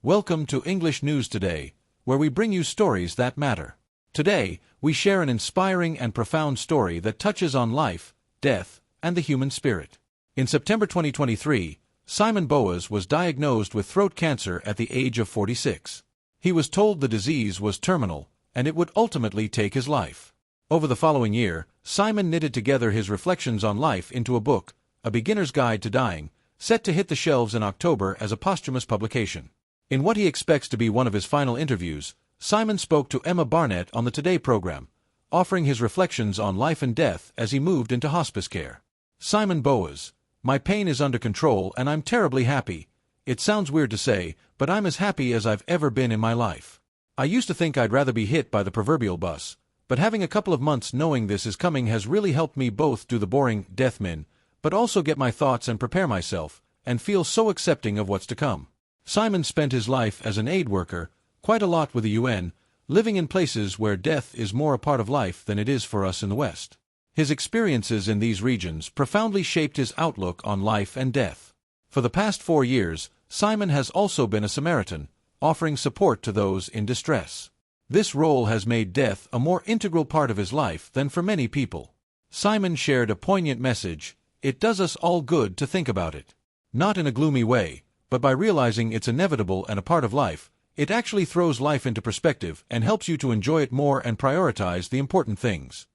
Welcome to English News Today, where we bring you stories that matter. Today, we share an inspiring and profound story that touches on life, death, and the human spirit. In September 2023, Simon Boas was diagnosed with throat cancer at the age of 46. He was told the disease was terminal, and it would ultimately take his life. Over the following year, Simon knitted together his reflections on life into a book, A Beginner's Guide to Dying, set to hit the shelves in October as a posthumous publication. In what he expects to be one of his final interviews, Simon spoke to Emma Barnett on the Today program, offering his reflections on life and death as he moved into hospice care. Simon Boas: "My pain is under control and I'm terribly happy. It sounds weird to say, but I'm as happy as I've ever been in my life. I used to think I'd rather be hit by the proverbial bus, but having a couple of months knowing this is coming has really helped me both do the boring death min, but also get my thoughts and prepare myself, and feel so accepting of what's to come." Simon spent his life as an aid worker, quite a lot with the UN, living in places where death is more a part of life than it is for us in the West. His experiences in these regions profoundly shaped his outlook on life and death. For the past 4 years, Simon has also been a Samaritan, offering support to those in distress. This role has made death a more integral part of his life than for many people. Simon shared a poignant message: "It does us all good to think about it." Not in a gloomy way, but by realizing it's inevitable and a part of life, it actually throws life into perspective and helps you to enjoy it more and prioritize the important things.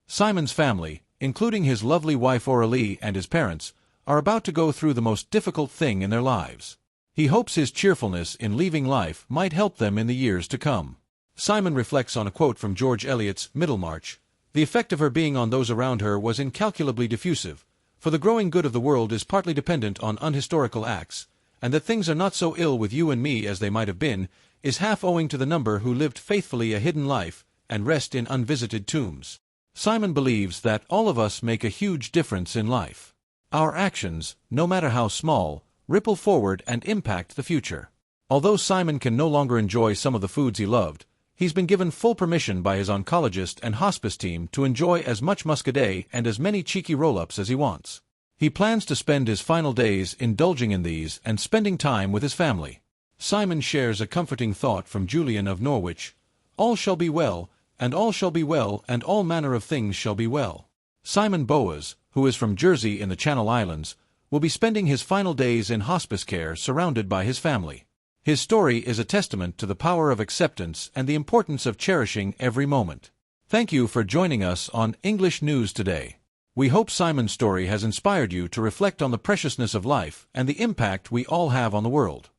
Simon's family, including his lovely wife Aurelie and his parents, are about to go through the most difficult thing in their lives. He hopes his cheerfulness in leaving life might help them in the years to come. Simon reflects on a quote from George Eliot's Middlemarch: "The effect of her being on those around her was incalculably diffusive, for the growing good of the world is partly dependent on unhistorical acts, and that things are not so ill with you and me as they might have been, is half owing to the number who lived faithfully a hidden life, and rest in unvisited tombs." Simon believes that all of us make a huge difference in life. Our actions, no matter how small, ripple forward and impact the future. Although Simon can no longer enjoy some of the foods he loved, he's been given full permission by his oncologist and hospice team to enjoy as much muscadet and as many cheeky roll-ups as he wants. He plans to spend his final days indulging in these and spending time with his family. Simon shares a comforting thought from Julian of Norwich: "All shall be well, and all shall be well, and all manner of things shall be well." Simon Boas, who is from Jersey in the Channel Islands, will be spending his final days in hospice care surrounded by his family. His story is a testament to the power of acceptance and the importance of cherishing every moment. Thank you for joining us on English News Today. We hope Simon's story has inspired you to reflect on the preciousness of life and the impact we all have on the world.